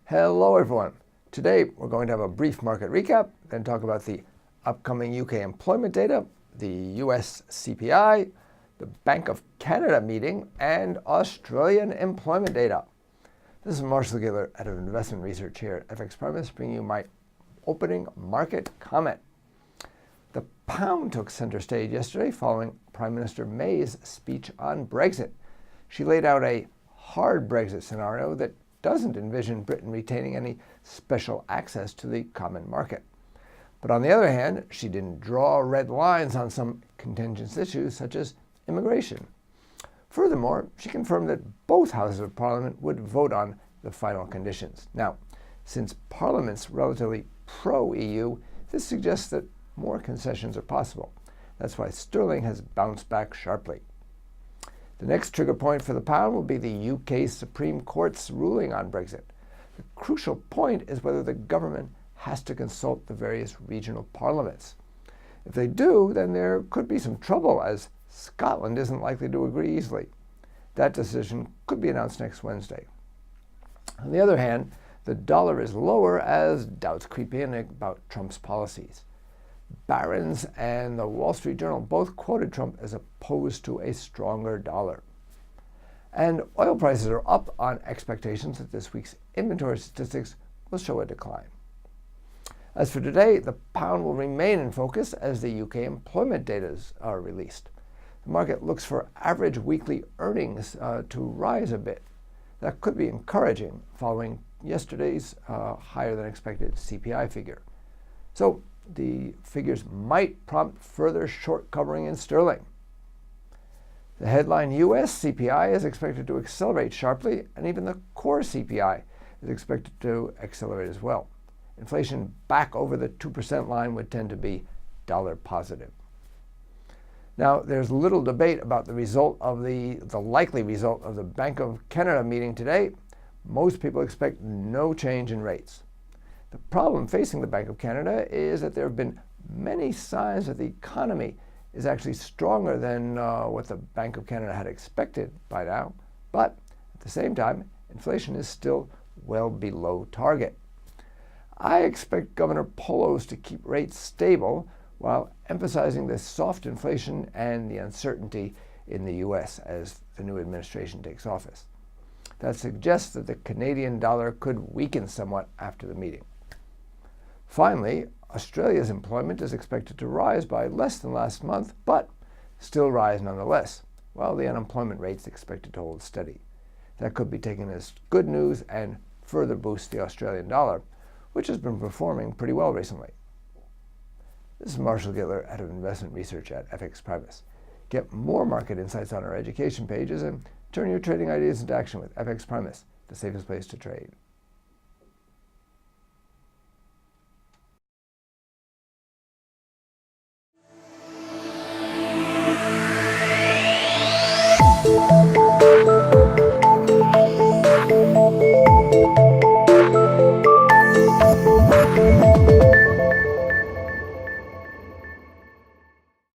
Hello everyone. Today we're going to have a brief market recap, then talk about the upcoming UK employment data, the US CPI, the Bank of Canada meeting, and Australian employment data. This is Marshall Gittler, Head of Investment Research here at FXPRIMUS, bringing you my opening market comment. The pound took center stage yesterday following Prime Minister May's speech on Brexit. She laid out a hard Brexit scenario that doesn't envision Britain retaining any special access to the common market. But on the other hand, she didn't draw red lines on some contentious issues such as immigration. Furthermore, she confirmed that both houses of Parliament would vote on the final conditions. Now, since Parliament's relatively pro-EU, this suggests that more concessions are possible. That's why sterling has bounced back sharply. The next trigger point for the pound will be the UK Supreme Court's ruling on Brexit. The crucial point is whether the government has to consult the various regional parliaments. If they do, then there could be some trouble, as Scotland isn't likely to agree easily. That decision could be announced next Wednesday. On the other hand, the dollar is lower as doubts creep in about Trump's policies. Barron's and the Wall Street Journal both quoted Trump as opposed to a stronger dollar. And oil prices are up on expectations that this week's inventory statistics will show a decline. As for today, the pound will remain in focus as the UK employment data are released. The market looks for average weekly earnings to rise a bit. That could be encouraging following yesterday's higher than expected CPI figure. So the figures might prompt further short covering in sterling. The headline US CPI is expected to accelerate sharply, and even the core CPI is expected to accelerate as well. Inflation back over the 2% line would tend to be dollar positive. Now, there's little debate about the result of the likely result of the Bank of Canada meeting today. Most people expect no change in rates. The problem facing the Bank of Canada is that there have been many signs that the economy is actually stronger than what the Bank of Canada had expected by now. But at the same time, inflation is still well below target. I expect Governor Poloz to keep rates stable while emphasizing the soft inflation and the uncertainty in the US as the new administration takes office. That suggests that the Canadian dollar could weaken somewhat after the meeting. Finally, Australia's employment is expected to rise by less than last month, but still rise nonetheless, while the unemployment rate is expected to hold steady. That could be taken as good news and further boost the Australian dollar, which has been performing pretty well recently. This is Marshall Gittler, Head of Investment Research at FXPRIMUS. Get more market insights on our education pages and turn your trading ideas into action with FXPRIMUS, the safest place to trade.